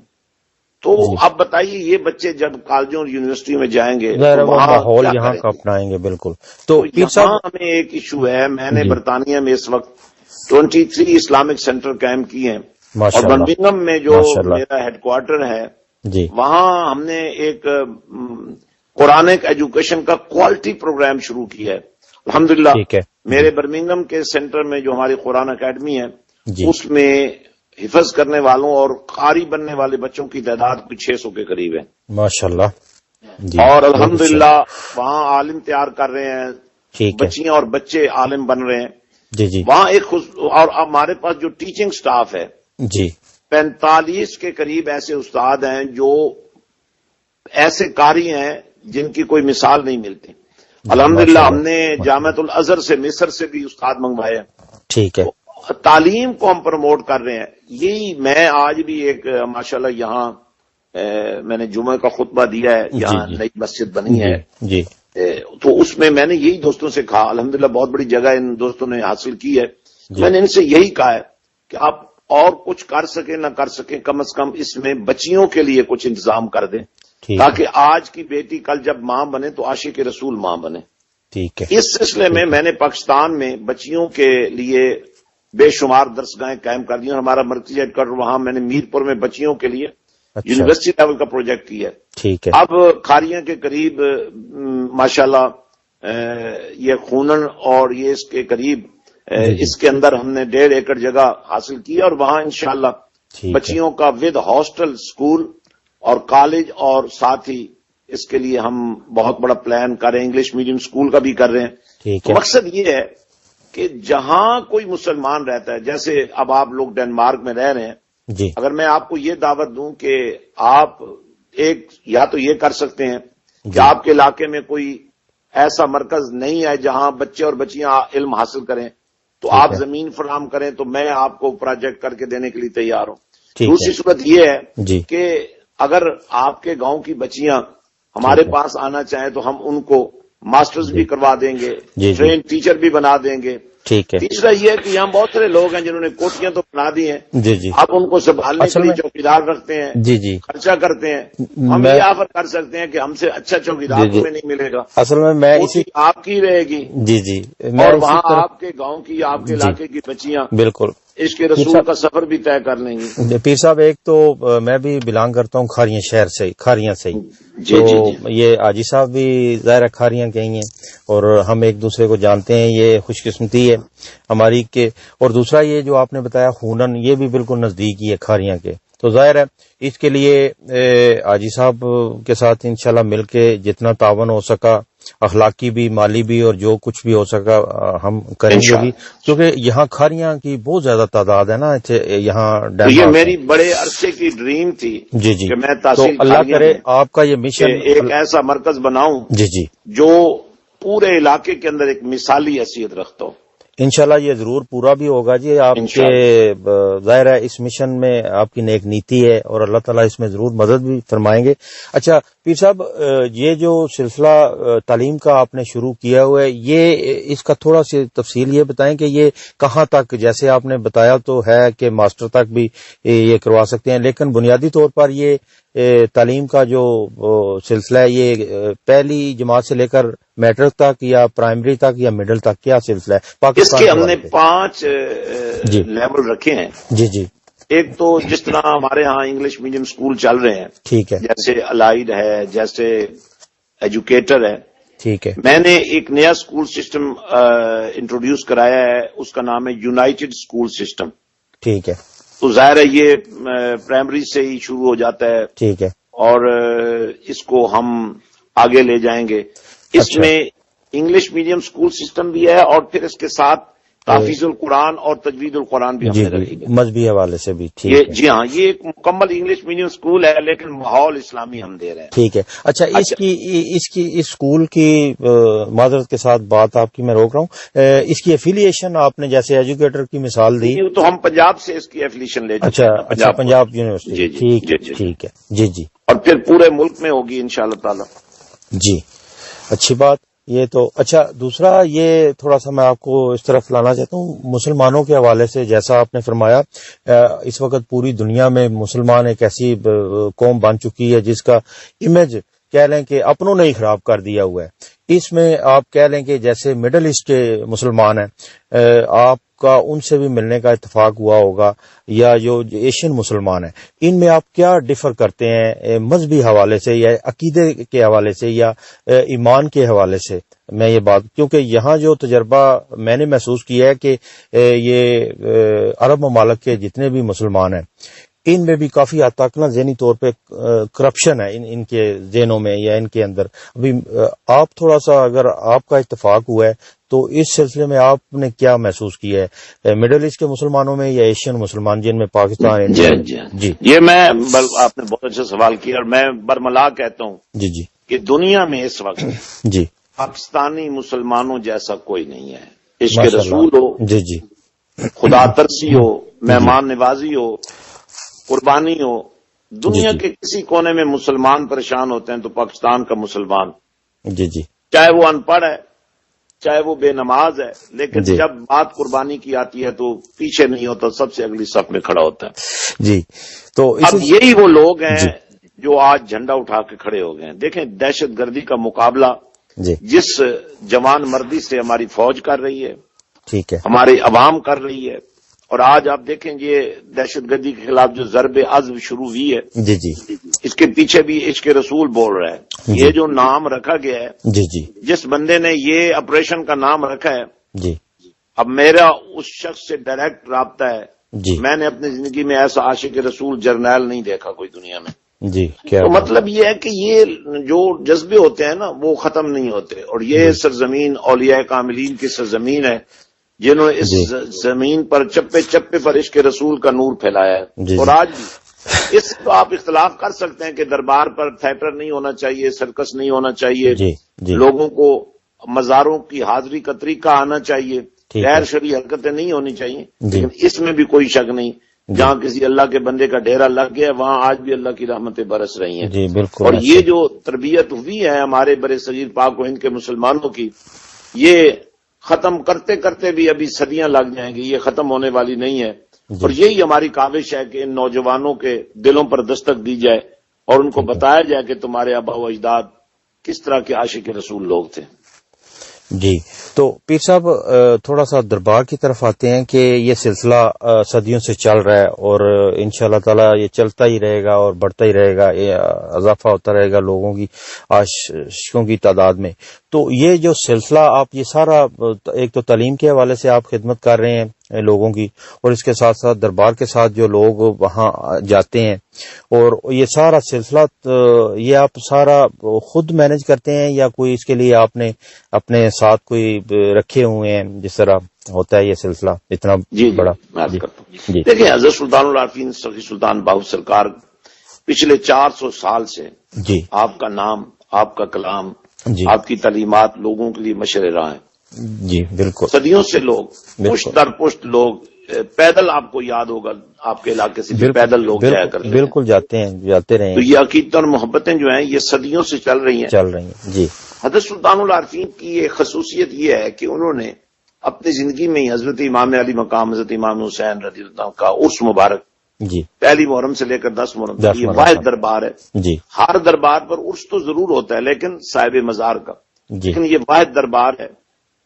تو اب بتائیے یہ بچے جب کالجوں اور یونیورسٹی میں جائیں گے تو ماحول یہاں کا اپنائیں گے. بالکل. تو یہاں ہمیں ایک ایشو ہے. میں نے برطانیہ میں اس وقت 23 اسلامک سینٹر قائم کیے ہیں، اور برمنگھم میں جو میرا ہیڈ کوارٹر ہے وہاں ہم نے ایک قرآنک ایجوکیشن کا کوالٹی پروگرام شروع کیا ہے. الحمدللہ میرے برمنگھم کے سینٹر میں جو ہماری قرآن اکیڈمی ہے اس میں حفظ کرنے والوں اور قاری بننے والے بچوں کی تعداد 600 کے قریب ہے. ماشاءاللہ. اور الحمدللہ وہاں عالم تیار کر رہے ہیں، بچیاں اور بچے عالم بن رہے ہیں. وہاں ایک اور ہمارے پاس جو ٹیچنگ سٹاف ہے 45 کے قریب ایسے استاد ہیں جو ایسے قاری ہیں جن کی کوئی مثال نہیں ملتی. الحمدللہ ہم نے جامعۃ الازہر سے مصر سے بھی استاد منگوائے ہیں. ٹھیک ہے. تعلیم کو ہم پروموٹ کر رہے ہیں. یہی میں آج بھی ایک ماشاءاللہ یہاں میں نے جمعہ کا خطبہ دیا ہے، یہاں نئی مسجد بنی ہے، تو اس میں نے یہی دوستوں سے کہا، الحمدللہ بہت بڑی جگہ ان دوستوں نے حاصل کی ہے. میں نے ان سے یہی کہا ہے کہ آپ اور کچھ کر سکیں نہ کر سکیں، کم از کم اس میں بچیوں کے لیے کچھ انتظام کر دیں، تاکہ آج کی بیٹی کل جب ماں بنے تو عاشق رسول ماں بنے. ٹھیک ہے. اس سلسلے میں نے پاکستان میں بچیوں کے لیے بے شمار درسگاہیں قائم کر دی. ہمارا مرکزی ہیڈ کوارٹر وہاں میں نے میرپور میں بچیوں کے لیے یونیورسٹی لیول کا پروجیکٹ کیا ہے. ٹھیک ہے. اب کھاریاں کے قریب ماشاءاللہ یہ خونن اور یہ اس کے قریب اس کے اندر ہم نے 1.5 ایکڑ جگہ حاصل کی، اور وہاں انشاءاللہ بچیوں کا ود ہاسٹل اسکول اور کالج، اور ساتھ ہی اس کے لیے ہم بہت بڑا پلان کر رہے ہیں، انگلش میڈیم اسکول کا بھی کر رہے ہیں. مقصد یہ ہے کہ جہاں کوئی مسلمان رہتا ہے، جیسے اب آپ لوگ ڈنمارک میں رہ رہے ہیں، اگر میں آپ کو یہ دعوت دوں کہ آپ ایک یا تو یہ کر سکتے ہیں کہ آپ کے علاقے میں کوئی ایسا مرکز نہیں ہے جہاں بچے اور بچیاں علم حاصل کریں، تو آپ زمین فراہم کریں تو میں آپ کو پروجیکٹ کر کے دینے کے لیے تیار ہوں. دوسری صورت یہ ہے کہ اگر آپ کے گاؤں کی بچیاں ہمارے پاس آنا چاہیں تو ہم ان کو ماسٹرز بھی کروا دیں گے، ٹرین ٹیچر بھی بنا دیں گے. ٹھیک ہے. تیسرا یہ ہے کہ یہاں بہت سارے لوگ ہیں جنہوں نے کوٹیاں تو بنا دی ہیں، آپ ان کو سنبھالنے کے لیے چوکیدار رکھتے ہیں، خرچہ کرتے ہیں. ہم یہ آفر کر سکتے ہیں کہ ہم سے اچھا چوکیدار تمہیں نہیں ملے گا، اصل میں آپ کی رہے گی. اور وہاں آپ کے گاؤں کی، آپ کے علاقے کی بچیاں بالکل اس کے رسول کا سفر بھی طے کر لیں گی. پیر صاحب ایک تو میں بھی بلانگ کرتا ہوں کھاریاں شہر سے، کھاریاں سے ہی. تو یہ آجی صاحب بھی ظاہر کھاریاں کے ہی ہیں اور ہم ایک دوسرے کو جانتے ہیں، یہ خوش قسمتی ہے ہماری کے. اور دوسرا یہ جو آپ نے بتایا ہونن، یہ بھی بالکل نزدیک ہی ہے کھاریاں کے. تو ظاہر ہے اس کے لیے حاجی صاحب کے ساتھ انشاءاللہ مل کے جتنا تعاون ہو سکا، اخلاقی بھی، مالی بھی، اور جو کچھ بھی ہو سکا ہم کریں گے بھی، کیونکہ یہاں کھاریاں کی بہت زیادہ تعداد ہے نا یہاں تو یہ میری بڑے عرصے کی ڈریم تھی جی جی کہ میں تو تحصیل اللہ کھاریاں کرے میں آپ کا یہ مشن ایک ایسا مرکز بناؤں جی جی جو پورے علاقے کے اندر ایک مثالی حیثیت رکھتا ہوں۔ انشاءاللہ یہ ضرور پورا بھی ہوگا جی، آپ کے ظاہر ہے اس مشن میں آپ کی نیک نیتی ہے اور اللہ تعالیٰ اس میں ضرور مدد بھی فرمائیں گے۔ اچھا پیر صاحب، یہ جو سلسلہ تعلیم کا آپ نے شروع کیا ہوا ہے، یہ اس کا تھوڑا سی تفصیل یہ بتائیں کہ یہ کہاں تک، جیسے آپ نے بتایا تو ہے کہ ماسٹر تک بھی یہ کروا سکتے ہیں، لیکن بنیادی طور پر یہ تعلیم کا جو سلسلہ ہے یہ پہلی جماعت سے لے کر میٹرک تک یا پرائمری تک یا مڈل تک کیا سلسلہ ہے پاکستان اس کے ہم نے 5 لیول رکھے ہیں۔ جی جی، ایک تو جس طرح ہمارے ہاں انگلش میڈیم سکول چل رہے ہیں، ٹھیک ہے، جیسے الائیڈ ہے، جیسے ایجوکیٹر ہے، ٹھیک ہے، میں نے ایک نیا سکول سسٹم انٹروڈیوس کرایا ہے، اس کا نام ہے یونائٹڈ سکول سسٹم۔ ٹھیک ہے، تو ظاہر ہے یہ پرائمری سے ہی شروع ہو جاتا ہے ٹھیک ہے، اور اس کو ہم آگے لے جائیں گے۔ اس میں انگلش میڈیم سکول سسٹم بھی ہے اور پھر اس کے ساتھ تحفیظ القرآن اور تجوید القرآن بھی ہم نے رکھی ہے، مذہبی حوالے سے بھی، ٹھیک ہے، جی ہاں، یہ ایک مکمل انگلش میڈیم سکول ہے لیکن ماحول اسلامی ہم دے رہے ہیں۔ ٹھیک ہے۔ اچھا اس اسکول کی معذرت کے ساتھ بات آپ کی میں روک رہا ہوں، اس کی ایفیلیشن آپ نے جیسے ایجوکیٹر کی مثال دی، تو ہم پنجاب سے اس کی ایفیلیشن لے چکے ہیں۔ اچھا پنجاب یونیورسٹی، ٹھیک ہے، ٹھیک ہے، جی جی، اور پھر پورے ملک میں ہوگی انشاءاللہ تعالی۔ جی اچھی بات یہ تو۔ اچھا دوسرا یہ تھوڑا سا میں آپ کو اس طرف لانا چاہتا ہوں مسلمانوں کے حوالے سے، جیسا آپ نے فرمایا اس وقت پوری دنیا میں مسلمان ایک ایسی قوم بن چکی ہے جس کا امیج کہہ لیں کہ اپنوں نے ہی خراب کر دیا ہوا ہے۔ اس میں آپ کہہ لیں کہ جیسے مڈل ایسٹ کے مسلمان ہیں، آپ کا ان سے بھی ملنے کا اتفاق ہوا ہوگا، یا جو ایشین مسلمان ہیں، ان میں آپ کیا ڈفر کرتے ہیں مذہبی حوالے سے یا عقیدے کے حوالے سے یا ایمان کے حوالے سے؟ میں یہ بات، کیونکہ یہاں جو تجربہ میں نے محسوس کیا ہے کہ یہ عرب ممالک کے جتنے بھی مسلمان ہیں ان میں بھی کافی حد تک نا ذہنی طور پہ کرپشن ہے ان کے ذہنوں میں یا ان کے اندر۔ ابھی آپ تھوڑا سا اگر آپ کا اتفاق ہوا ہے تو اس سلسلے میں آپ نے کیا محسوس کیا ہے مڈل ایسٹ کے مسلمانوں میں یا ایشین مسلمان جن میں پاکستان انڈیا؟ جی یہ میں آپ نے بہت اچھا سوال کیا اور میں برملا کہتا ہوں جی جی کہ دنیا میں اس وقت جی پاکستانی مسلمانوں جیسا کوئی نہیں ہے۔ عشق رسول ہو، جی جی، خدا ترسی ہو، مہمان نوازی ہو، قربانی ہو، دنیا کے کسی کونے میں مسلمان پریشان ہوتے ہیں تو پاکستان کا مسلمان، جی جی، چاہے وہ ان پڑھ ہے چاہے وہ بے نماز ہے، لیکن جب بات قربانی کی آتی ہے تو پیچھے نہیں ہوتا، سب سے اگلی صف میں کھڑا ہوتا ہے۔ جی تو اب یہی وہ لوگ ہیں جو آج جھنڈا اٹھا کے کھڑے ہو گئے ہیں۔ دیکھیں دہشت گردی کا مقابلہ جس جوان مردی سے ہماری فوج کر رہی ہے، ٹھیک ہے، ہماری عوام کر رہی ہے، اور آج آپ دیکھیں یہ دہشت گردی کے خلاف جو ضرب عزم شروع ہوئی ہے، جی جی، اس کے پیچھے بھی عشق رسول بول رہا ہے۔ یہ جو نام رکھا گیا ہے، جی جی، جس بندے نے یہ آپریشن کا نام رکھا ہے، جی، اب میرا اس شخص سے ڈائریکٹ رابطہ ہے۔ جی، میں نے اپنی زندگی میں ایسا عاشق رسول جرنیل نہیں دیکھا کوئی دنیا میں۔ جی، کیا تو مطلب یہ ہے کہ یہ جو جذبے ہوتے ہیں نا وہ ختم نہیں ہوتے، اور یہ سرزمین اولیاء کاملین کی سرزمین ہے جنہوں نے اس زمین پر چپے چپے پر عشق رسول کا نور پھیلایا ہے۔ اور آج بھی اس کو آپ اختلاف کر سکتے ہیں کہ دربار پر تھیٹر نہیں ہونا چاہیے، سرکس نہیں ہونا چاہیے، لوگوں کو مزاروں کی حاضری کا طریقہ آنا چاہیے، غیر شرعی حرکتیں نہیں ہونی چاہیے، لیکن اس میں بھی کوئی شک نہیں جہاں کسی اللہ کے بندے کا ڈیرا لگ گیا وہاں آج بھی اللہ کی رحمتیں برس رہی ہیں۔ جی بالکل۔ اور یہ جو تربیت ہوئی ہے ہمارے برے صغیر پاک و ہند کے مسلمانوں کی، یہ ختم کرتے کرتے بھی ابھی صدیاں لگ جائیں گی، یہ ختم ہونے والی نہیں ہے۔ اور یہی ہماری کاوش ہے کہ ان نوجوانوں کے دلوں پر دستک دی جائے اور ان کو بتایا جائے کہ تمہارے آبا و اجداد کس طرح کے عاشق رسول لوگ تھے۔ جی تو پیر صاحب تھوڑا سا دربار کی طرف آتے ہیں کہ یہ سلسلہ صدیوں سے چل رہا ہے اور انشاءاللہ تعالی یہ چلتا ہی رہے گا اور بڑھتا ہی رہے گا، یہ اضافہ ہوتا رہے گا لوگوں کی عاشقوں کی تعداد میں۔ تو یہ جو سلسلہ آپ یہ سارا ایک تو تعلیم کے حوالے سے آپ خدمت کر رہے ہیں لوگوں کی، اور اس کے ساتھ ساتھ دربار کے ساتھ جو لوگ وہاں جاتے ہیں، اور یہ سارا سلسلہ یہ آپ سارا خود مینج کرتے ہیں یا کوئی اس کے لیے آپ نے اپنے ساتھ کوئی رکھے ہوئے ہیں، جس طرح ہوتا ہے یہ سلسلہ اتنا بڑا؟ میں کرتا ہوں. دیکھیں، حضرت سلطان العارفین سخی سلطان باہو سرکار پچھلے 400 سال سے جی آپ کا نام، آپ کا کلام، جی آپ کی تعلیمات لوگوں کے لیے مشر راہ ہیں. جی بالکل. صدیوں سے لوگ پشت در پشت لوگ پیدل، آپ کو یاد ہوگا آپ کے علاقے سے پیدل لوگ جایا کرتے ہیں. بالکل جاتے رہے ہیں. تو یہ عقیدت اور محبتیں جو ہیں یہ صدیوں سے چل رہی ہیں. جی. حضرت سلطان العارفین کی ایک خصوصیت یہ ہے کہ انہوں نے اپنی زندگی میں ہی حضرت امام علی مقام حضرت امام حسین رضی اللہ عنہ کا عرس مبارک جی پہلی محرم سے لے کر 10 محرم تک یہ واحد دربار ہے. جی. ہر دربار پر عرس تو ضرور ہوتا ہے لیکن صاحب مزار کا، لیکن یہ واحد دربار ہے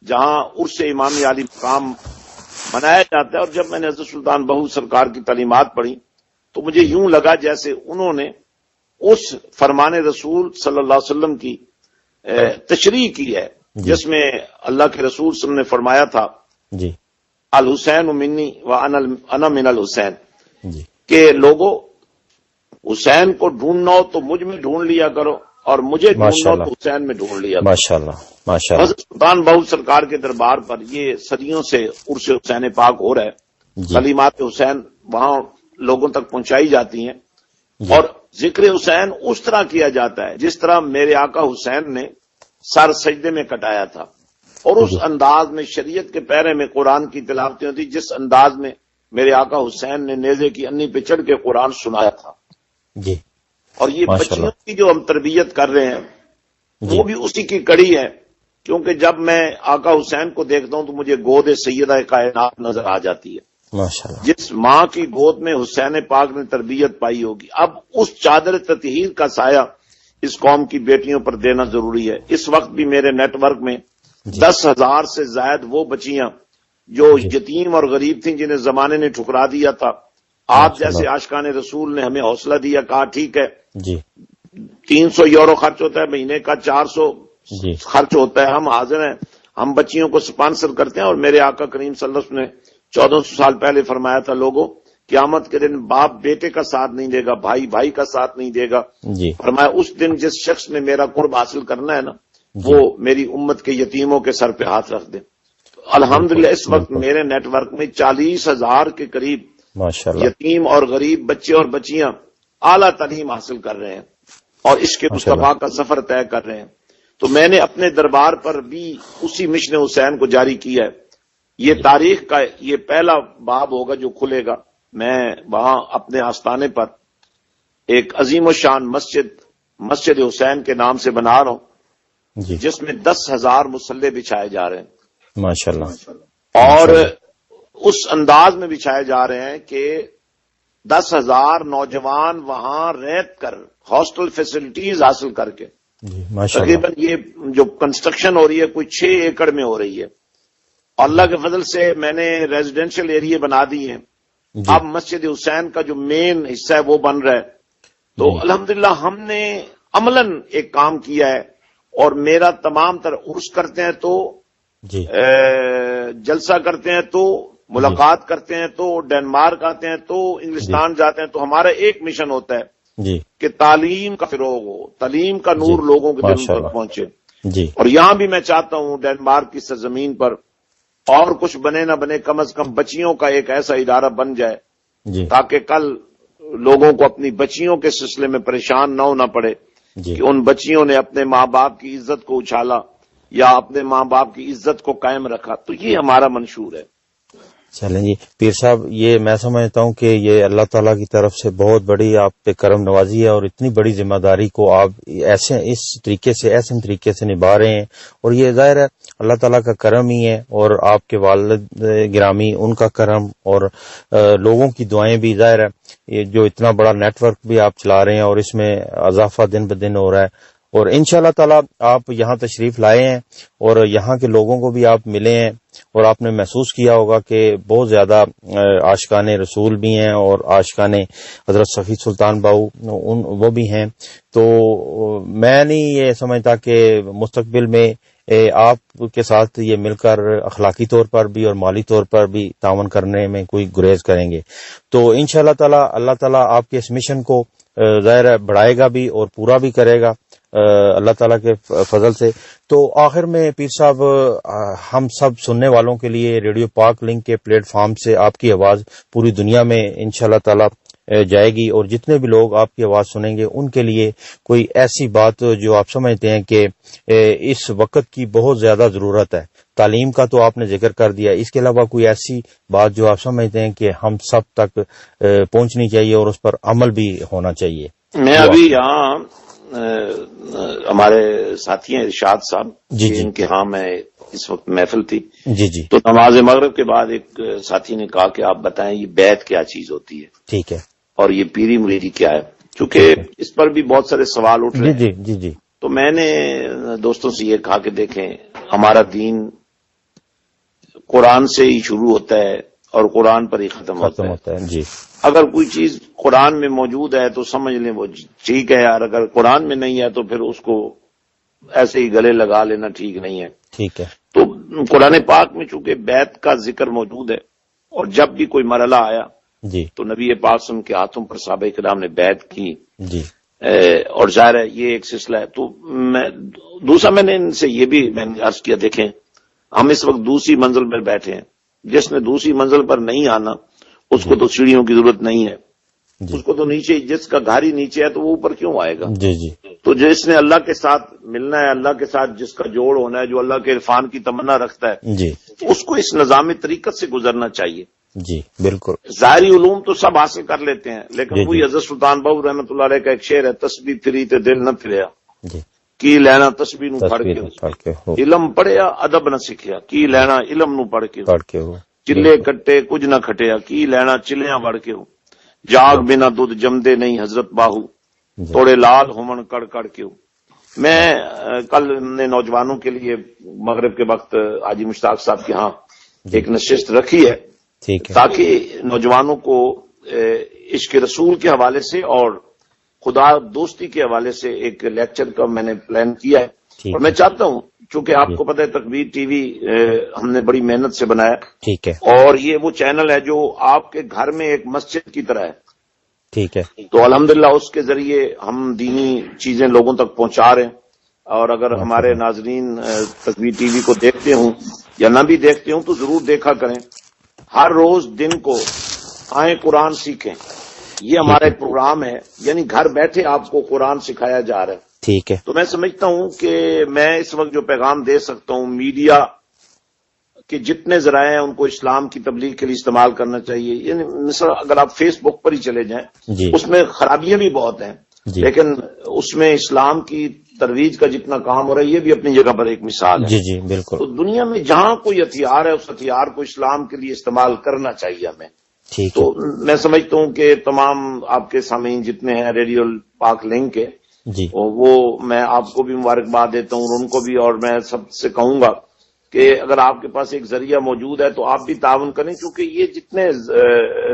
جہاں عرس امام علی مقام منایا جاتا ہے. اور جب میں نے حضرت سلطان بہو سرکار کی تعلیمات پڑھی تو مجھے یوں لگا جیسے انہوں نے اس فرمان رسول صلی اللہ علیہ وسلم کی تشریح کی ہے جس میں اللہ کے رسول صلی اللہ علیہ وسلم نے فرمایا تھا جی الحسین منی و انا من الحسین، جی کہ لوگوں حسین کو ڈھونڈنا ہو تو مجھ میں ڈھونڈ لیا کرو اور مجھے ڈھونڈنا ہو تو حسین میں ڈھونڈ لیا کرو. ماشاءاللہ. حضرت سلطان بہو سرکار کے دربار پر یہ صدیوں سے عرس حسین پاک ہو رہا ہے. کلمات حسین وہاں لوگوں تک پہنچائی جاتی ہیں اور ذکر حسین اس طرح کیا جاتا ہے جس طرح میرے آقا حسین نے سر سجدے میں کٹایا تھا، اور اس انداز میں شریعت کے پیرے میں قرآن کی تلاوتیں ہوتی جس انداز میں میرے آقا حسین نے نیزے کی انی پہ چڑھ کے قرآن سنایا تھا. جی. اور یہ بچیوں کی جو ہم تربیت کر رہے ہیں وہ بھی اسی کی کڑی ہے، کیونکہ جب میں آقا حسین کو دیکھتا ہوں تو مجھے گود سیدہ کائنات نظر آ جاتی ہے. ماشاءاللہ. جس ماں کی گود میں حسین پاک نے تربیت پائی ہوگی، اب اس چادر تطہیر کا سایہ اس قوم کی بیٹیوں پر دینا ضروری ہے. اس وقت بھی میرے نیٹ ورک میں 10,000 سے زائد وہ بچیاں جو یتیم اور غریب تھیں جنہیں زمانے نے ٹھکرا دیا تھا، آپ جیسے عاشقان رسول نے ہمیں حوصلہ دیا، کہا ٹھیک ہے جی 300 یورو خرچ ہوتا ہے مہینے کا، 400 جی خرچ ہوتا ہے، ہم حاضر ہیں، ہم بچیوں کو سپانسر کرتے ہیں. اور میرے آقا کریم صلی اللہ علیہ وسلم نے 1400 سال پہلے فرمایا تھا لوگوں قیامت کے دن باپ بیٹے کا ساتھ نہیں دے گا، بھائی بھائی کا ساتھ نہیں دے گا. جی. فرمایا اس دن جس شخص نے میرا قرب حاصل کرنا ہے نا وہ میری امت کے یتیموں کے سر پہ ہاتھ رکھ دے. الحمدللہ اس وقت میرے نیٹ ورک میں 40,000 کے قریب ماشاءاللہ یتیم اور غریب بچے اور بچیاں اعلیٰ تعلیم حاصل کر رہے ہیں اور عشق مصطفیٰ کا سفر طے کر رہے ہیں. تو میں نے اپنے دربار پر بھی اسی مشن حسین کو جاری کیا ہے. یہ تاریخ کا یہ پہلا باب ہوگا جو کھلے گا. میں وہاں اپنے آستانے پر ایک عظیم و شان مسجد حسین کے نام سے بنا رہا ہوں جی. جس میں 10,000 مصلے بچھائے جا رہے ہیں ماشاءاللہ. اور اس انداز میں بچھائے جا رہے ہیں کہ 10,000 نوجوان وہاں رہت کر ہاسٹل فیسلٹیز حاصل کر کے تقریباً یہ جو کنسٹرکشن ہو رہی ہے کوئی 6 ایکڑ میں ہو رہی ہے. اللہ کے فضل سے میں نے ریزیڈینشل ایریے بنا دی ہیں. اب مسجد حسین کا جو مین حصہ ہے وہ بن رہا ہے. تو الحمدللہ ہم نے عملاً ایک کام کیا ہے اور میرا تمام تر عرس کرتے ہیں تو جلسہ کرتے ہیں تو ملاقات کرتے ہیں تو ڈنمارک آتے ہیں تو انگلستان جاتے ہیں تو ہمارا ایک مشن ہوتا ہے کہ تعلیم کا فروغ ہو، تعلیم کا نور لوگوں کے دل تک پہنچے. اور یہاں بھی میں چاہتا ہوں ڈنمارک کی سرزمین پر اور کچھ بنے نہ بنے کم از کم بچیوں کا ایک ایسا ادارہ بن جائے تاکہ کل لوگوں کو اپنی بچیوں کے سلسلے میں پریشان نہ ہونا پڑے کہ ان بچیوں نے اپنے ماں باپ کی عزت کو اچھالا یا اپنے ماں باپ کی عزت کو قائم رکھا. تو یہ ہمارا منشور ہے. چلیں جی پیر صاحب، یہ میں سمجھتا ہوں کہ یہ اللہ تعالیٰ کی طرف سے بہت بڑی آپ پہ کرم نوازی ہے اور اتنی بڑی ذمہ داری کو آپ اس طریقے سے نبھا رہے ہیں. اور یہ ظاہر ہے اللہ تعالیٰ کا کرم ہی ہے اور آپ کے والد گرامی ان کا کرم اور لوگوں کی دعائیں بھی. ظاہر ہے یہ جو اتنا بڑا نیٹ ورک بھی آپ چلا رہے ہیں اور اس میں اضافہ دن بدن ہو رہا ہے اور انشاءاللہ تعالیٰ آپ یہاں تشریف لائے ہیں اور یہاں کے لوگوں کو بھی آپ ملے ہیں اور آپ نے محسوس کیا ہوگا کہ بہت زیادہ عاشقان رسول بھی ہیں اور عاشقان حضرت صفی سلطان باہو وہ بھی ہیں. تو میں نہیں یہ سمجھتا کہ مستقبل میں آپ کے ساتھ یہ مل کر اخلاقی طور پر بھی اور مالی طور پر بھی تعاون کرنے میں کوئی گریز کریں گے تو انشاءاللہ تعالی اللہ تعالیٰ آپ کے اس مشن کو ظاہر ہے بڑھائے گا بھی اور پورا بھی کرے گا اللہ تعالیٰ کے فضل سے. تو آخر میں پیر صاحب ہم سب سننے والوں کے لیے ریڈیو پاک لنک کے پلیٹ فارم سے آپ کی آواز پوری دنیا میں انشاءاللہ تعالیٰ جائے گی اور جتنے بھی لوگ آپ کی آواز سنیں گے ان کے لیے کوئی ایسی بات جو آپ سمجھتے ہیں کہ اس وقت کی بہت زیادہ ضرورت ہے. تعلیم کا تو آپ نے ذکر کر دیا, اس کے علاوہ کوئی ایسی بات جو آپ سمجھتے ہیں کہ ہم سب تک پہنچنی چاہیے اور اس پر عمل بھی ہونا چاہیے. میں ابھی یہاں ہمارے ساتھی ہیں ارشاد صاحب جی ان کے ہاں میں اس وقت محفل تھی جی تو نماز مغرب کے بعد ایک ساتھی نے کہا کہ آپ بتائیں یہ بیعت کیا چیز ہوتی ہے, ٹھیک ہے, اور یہ پیری مریدی کیا ہے, چونکہ اس پر بھی بہت سارے سوال اٹھ رہے ہیں. جی تو میں نے دوستوں سے یہ کہا کہ دیکھیں ہمارا دین قرآن سے ہی شروع ہوتا ہے اور قرآن پر ہی ختم ہوتا ہے. جی اگر کوئی چیز قرآن میں موجود ہے تو سمجھ لیں وہ ٹھیک ہے, اور اگر قرآن میں نہیں ہے تو پھر اس کو ایسے ہی گلے لگا لینا ٹھیک نہیں ہے. ٹھیک ہے. تو قرآن پاک میں چونکہ بیعت کا ذکر موجود ہے اور جب بھی کوئی مرحلہ آیا جی تو نبی پاک صلی اللہ علیہ وسلم کے ہاتھوں پر صحابہ کرام نے بیعت کی جی اور ظاہر ہے یہ ایک سلسلہ ہے. تو دوسرا میں نے ان سے یہ بھی میں نے عرض کیا دیکھیں ہم اس وقت دوسری منزل پر بیٹھے ہیں, جس نے دوسری منزل پر نہیں آنا اس کو تو سیڑھیوں کی ضرورت نہیں ہے, اس کو تو نیچے, جس کا گھر ہی نیچے ہے تو وہ اوپر کیوں آئے گا. جی تو جس نے اللہ کے ساتھ ملنا ہے, اللہ کے ساتھ جس کا جوڑ ہونا ہے, جو اللہ کے عرفان کی تمنا رکھتا ہے جی اس کو اس نظام طریقت سے گزرنا چاہیے. جی بالکل. ظاہری علوم تو سب حاصل کر لیتے ہیں لیکن وہی حضرت سلطان باہو رحمۃ اللہ علیہ کا ایک شعر ہے, تسبیح پھری تے دل نہ پھریا جی کی لینا تسبیح نو پڑھ کے علم پڑھیا ادب نہ سکھیا کی لینا علم نو پڑھ کے ہو چلے کٹے کچھ نہ کھٹیا کی لینا چلیاں بڑھ کے ہو جاگ بنا دودھ جمدے نہیں حضرت باہو توڑے لال ہومن کڑ کڑ کے ہو. میں کل نے نوجوانوں کے لیے مغرب کے وقت حاجی مشتاق صاحب کے ہاں ایک نشست رکھی ہے تاکہ نوجوانوں کو عشق رسول کے حوالے سے اور خدا دوستی کے حوالے سے ایک لیکچر کا میں نے پلان کیا ہے. اور میں چاہتا ہوں چونکہ آپ کو پتہ ہے تکبیر ٹی وی ہم نے بڑی محنت سے بنایا, ٹھیک ہے, اور یہ وہ چینل ہے جو آپ کے گھر میں ایک مسجد کی طرح ہے, ٹھیک ہے. تو الحمدللہ اس کے ذریعے ہم دینی چیزیں لوگوں تک پہنچا رہے ہیں. اور اگر ہمارے ناظرین تکبیر ٹی وی کو دیکھتے ہوں یا نہ بھی دیکھتے ہوں تو ضرور دیکھا کریں. ہر روز دن کو آئیں قرآن سیکھیں, یہ ہمارا ایک پروگرام ہے, یعنی گھر بیٹھے آپ کو قرآن سکھایا جا رہا ہے. ٹھیک ہے. تو میں سمجھتا ہوں کہ میں اس وقت جو پیغام دے سکتا ہوں, میڈیا کے جتنے ذرائع ہیں ان کو اسلام کی تبلیغ کے لیے استعمال کرنا چاہیے. یعنی مثلا اگر آپ فیس بک پر ہی چلے جائیں اس میں خرابیاں بھی بہت ہیں لیکن اس میں اسلام کی ترویج کا جتنا کام ہو رہا ہے یہ بھی اپنی جگہ پر ایک مثال ہے. جی بالکل. تو دنیا میں جہاں کوئی ہتھیار ہے اس ہتھیار کو اسلام کے لیے استعمال کرنا چاہیے ہمیں. تو میں سمجھتا ہوں کہ تمام آپ کے سامعین جتنے ہیں ریڈیو پاک لنک کے وہ میں آپ کو بھی مبارکباد دیتا ہوں اور ان کو بھی, اور میں سب سے کہوں گا کہ اگر آپ کے پاس ایک ذریعہ موجود ہے تو آپ بھی تعاون کریں, کیونکہ یہ جتنے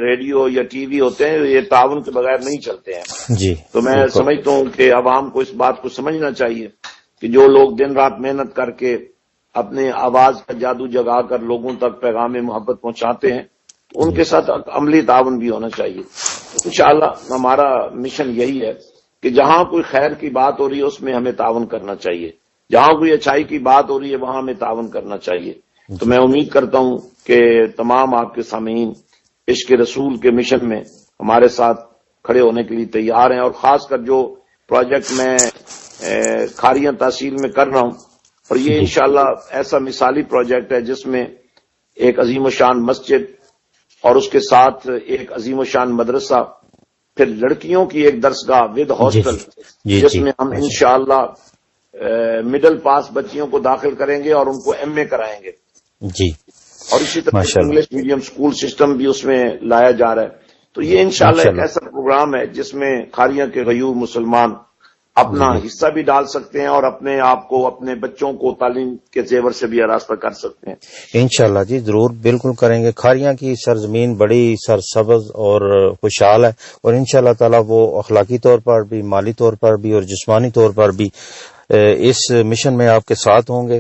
ریڈیو یا ٹی وی ہوتے ہیں یہ تعاون کے بغیر نہیں چلتے ہیں. جی تو میں سمجھتا ہوں کہ عوام کو اس بات کو سمجھنا چاہیے کہ جو لوگ دن رات محنت کر کے اپنے آواز کا جادو جگا کر لوگوں تک پیغام محبت پہنچاتے ہیں ان کے ساتھ عملی تعاون بھی ہونا چاہیے. انشاءاللہ ہمارا مشن یہی ہے کہ جہاں کوئی خیر کی بات ہو رہی ہے اس میں ہمیں تعاون کرنا چاہیے, جہاں کوئی اچھائی کی بات ہو رہی ہے وہاں ہمیں تعاون کرنا چاہیے. تو میں امید کرتا ہوں کہ تمام آپ کے سامعین عشق رسول کے مشن میں ہمارے ساتھ کھڑے ہونے کے لیے تیار ہیں, اور خاص کر جو پروجیکٹ میں کھاریاں تحصیل میں کر رہا ہوں, اور یہ انشاءاللہ ایسا مثالی پروجیکٹ ہے جس میں ایک عظیم الشان مسجد اور اس کے ساتھ ایک عظیم الشان مدرسہ, پھر لڑکیوں کی ایک درسگاہ ود ہاسٹل جس میں ہم انشاءاللہ مڈل پاس بچیوں کو داخل کریں گے اور ان کو ایم اے کرائیں گے. جی, اور اسی طرح انگلش میڈیم اسکول سسٹم بھی اس میں لایا جا رہا ہے. تو یہ انشاءاللہ ایک ایسا پروگرام ہے جس میں کھاریاں کے غیور مسلمان اپنا حصہ بھی ڈال سکتے ہیں اور اپنے آپ کو اپنے بچوں کو تعلیم کے زیور سے بھی آراستہ کر سکتے ہیں. انشاءاللہ جی ضرور بالکل کریں گے. کھاریاں کی سرزمین بڑی سرسبز اور خوشحال ہے اور انشاءاللہ تعالی وہ اخلاقی طور پر بھی, مالی طور پر بھی اور جسمانی طور پر بھی اس مشن میں آپ کے ساتھ ہوں گے.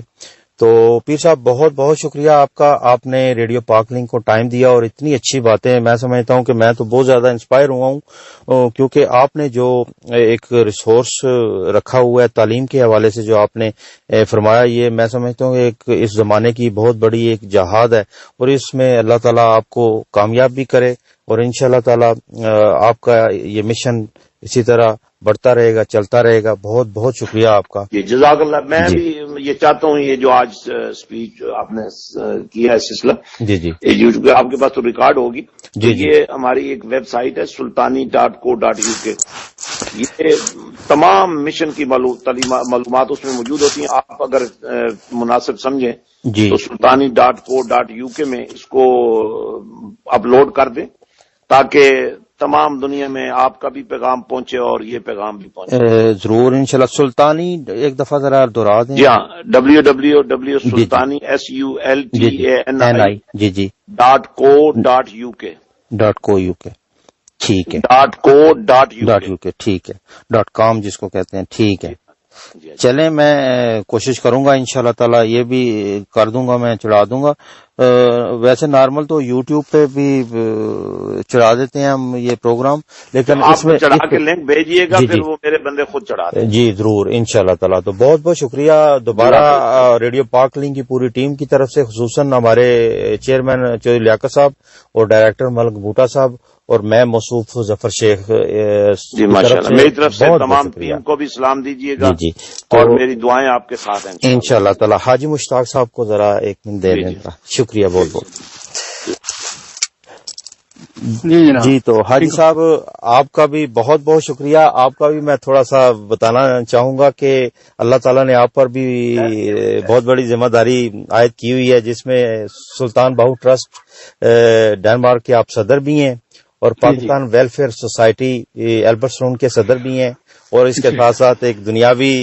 تو پیر صاحب بہت بہت شکریہ آپ کا, آپ نے ریڈیو پاک لنک کو ٹائم دیا اور اتنی اچھی باتیں. میں سمجھتا ہوں کہ میں تو بہت زیادہ انسپائر ہوا ہوں, کیونکہ آپ نے جو ایک ریسورس رکھا ہوا ہے تعلیم کے حوالے سے جو آپ نے فرمایا, یہ میں سمجھتا ہوں ایک اس زمانے کی بہت بڑی ایک جہاد ہے, اور اس میں اللہ تعالیٰ آپ کو کامیاب بھی کرے, اور انشاءاللہ تعالیٰ آپ کا یہ مشن اسی طرح بڑھتا رہے گا, چلتا رہے گا. بہت بہت شکریہ آپ کا. جی جزاک اللہ. میں جی. بھی یہ چاہتا ہوں, یہ جو آج اسپیچ آپ نے کیا ہے سلسلہ, جی جی یوٹیوب پہ آپ کے پاس تو ریکارڈ ہوگی. جی جی. یہ ہماری ایک ویب سائٹ ہے sultani.co.uk. یہ تمام مشن کی معلومات اس میں موجود ہوتی ہیں. آپ اگر مناسب سمجھیں جی تو sultani.co.uk میں اس کو اپلوڈ کر دیں, تاکہ تمام دنیا میں آپ کا بھی پیغام پہنچے اور یہ پیغام بھی پہنچے. ضرور انشاءاللہ. سلطانی ایک دفعہ ذرا دہرا دیں. جی ہاں, www.sultani SULTANI جی جی .co.uk .co.uk. ٹھیک ہے. .co.uk. ٹھیک ہے. .com جس کو کہتے ہیں. ٹھیک ہے. جی. چلیں میں کوشش کروں گا انشاءاللہ تعالی, یہ بھی کر دوں گا, میں چڑھا دوں گا. ویسے نارمل تو یوٹیوب پہ بھی چڑھا دیتے ہیں ہم یہ پروگرام, لیکن آپ اس میں چڑھا کے لنک بھیجیے گا, جی پھر جی. وہ میرے بندے خود چڑھا دیں. جی ضرور انشاءاللہ تعالی. تو بہت بہت شکریہ دوبارہ ریڈیو پاک لنک کی پوری ٹیم کی طرف سے, خصوصاً ہمارے چیئرمین چودھری لیاقت صاحب اور ڈائریکٹر ملک بوٹا صاحب, اور میں موصوف ظفر شیخ. جی ماشاءاللہ, میری طرف سے تمام ٹیم کو بھی سلام دیجیے گا. جی اور میری دعائیں آپ کے ساتھ ہیں انشاءاللہ تعالی. حاجی مشتاق صاحب کو ذرا ایک منٹ دے دیں. شکریہ بہت بہت. جی تو حاجی صاحب آپ کا بھی بہت بہت شکریہ. آپ کا بھی میں تھوڑا سا بتانا چاہوں گا کہ اللہ تعالیٰ نے آپ پر بھی بہت بڑی ذمہ داری عائد کی ہوئی ہے, جس میں سلطان باہو ٹرسٹ ڈنمارک کے آپ صدر بھی ہیں, اور پاکستان ویلفیئر سوسائٹی ایلبرٹسٹون کے صدر بھی ہیں, اور اس کے ساتھ ساتھ ایک دنیاوی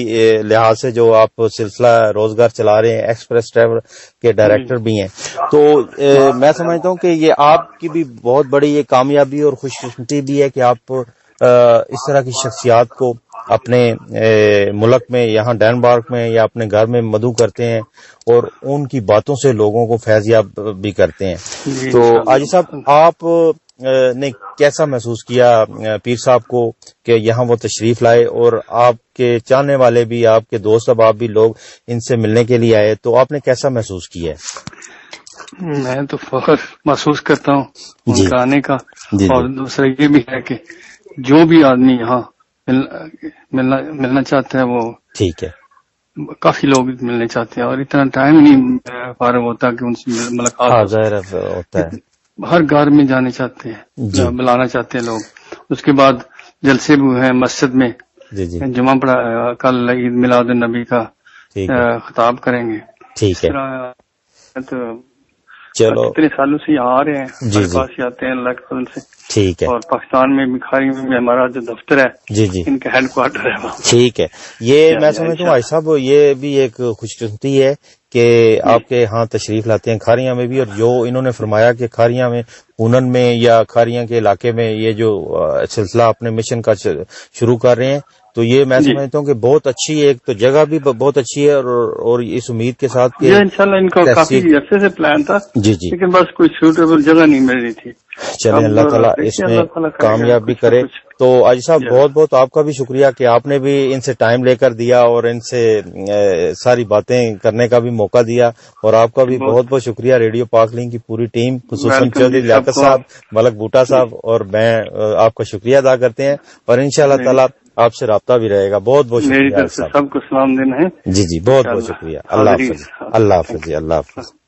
لحاظ سے جو آپ سلسلہ روزگار چلا رہے ہیں, ایکسپریس ٹریول کے ڈائریکٹر بھی ہیں. تو میں سمجھتا ہوں کہ یہ آپ کی بھی بہت بڑی یہ کامیابی اور خوش قسمتی بھی ہے کہ آپ اس طرح کی شخصیات کو اپنے ملک میں, یہاں ڈنمارک میں یا اپنے گھر میں مدعو کرتے ہیں, اور ان کی باتوں سے لوگوں کو فیضیاب بھی کرتے ہیں. تو حاجی صاحب آپ نے کیسا محسوس کیا پیر صاحب کو کہ یہاں وہ تشریف لائے, اور آپ کے چاہنے والے بھی, آپ کے دوست احباب بھی لوگ ان سے ملنے کے لیے آئے, تو آپ نے کیسا محسوس کیا ہے؟ میں تو فخر محسوس کرتا ہوں ان کا آنے کا. اور دوسرا یہ بھی ہے کہ جو بھی آدمی یہاں ملنا چاہتا ہے وہ ٹھیک ہے, کافی لوگ ملنے چاہتے ہیں, اور اتنا ٹائم نہیں فارغ ہوتا کہ ان سے ملاقات ہوتا ہے. ہر گھر میں جانے چاہتے ہیں, بلانا چاہتے ہیں لوگ. اس کے بعد جلسے بھی ہیں مسجد میں, جمعہ پڑھا, کل عید میلاد النبی کا خطاب کریں گے. ٹھیک ہے. تو چلو کتنے سالوں سے یہاں آ رہے ہیں, ہمارے پاس ہی آتے ہیں اللہ کے فضل سے. ٹھیک ہے. اور پاکستان میں بخاری میں ہمارا جو دفتر ہے, جی ان کا ہیڈ کوارٹر ہے وہاں. ٹھیک ہے. یہ میں سمجھتا ہوں بھائی صاحب یہ بھی ایک خوش قسمتی ہے کہ آپ کے ہاں تشریف لاتے ہیں کھاریاں میں بھی, اور جو انہوں نے فرمایا کہ کھاریاں میں, پونن میں یا کھاریاں کے علاقے میں یہ جو سلسلہ اپنے مشن کا شروع کر رہے ہیں, تو یہ میں سمجھتا ہوں کہ بہت اچھی ہے. ایک تو جگہ بھی بہت اچھی ہے, اور اس امید کے ساتھ کہ انشاءاللہ ان کا کافی عرصے سے پلان تھا, جی لیکن بس کوئی سوٹیبل جگہ نہیں مل رہی تھی. چلیں اللہ تعالیٰ اس میں کامیاب بھی کرے. تو حاجی صاحب بہت بہت آپ کا بھی شکریہ کہ آپ نے بھی ان سے ٹائم لے کر دیا اور ان سے ساری باتیں کرنے کا بھی موقع دیا, اور آپ کا بھی بہت بہت شکریہ ریڈیو پاک لنک کی پوری ٹیم, خصوصاً چودھری لیاقت صاحب, ملک بوٹا صاحب, اور میں آپ کا شکریہ ادا کرتے ہیں, اور انشاءاللہ تعالیٰ آپ سے رابطہ بھی رہے گا. بہت بہت شکریہ. سب کو سلام دینا ہے. جی بہت بہت شکریہ. اللہ حافظ. اللہ حافظ. اللہ حافظ.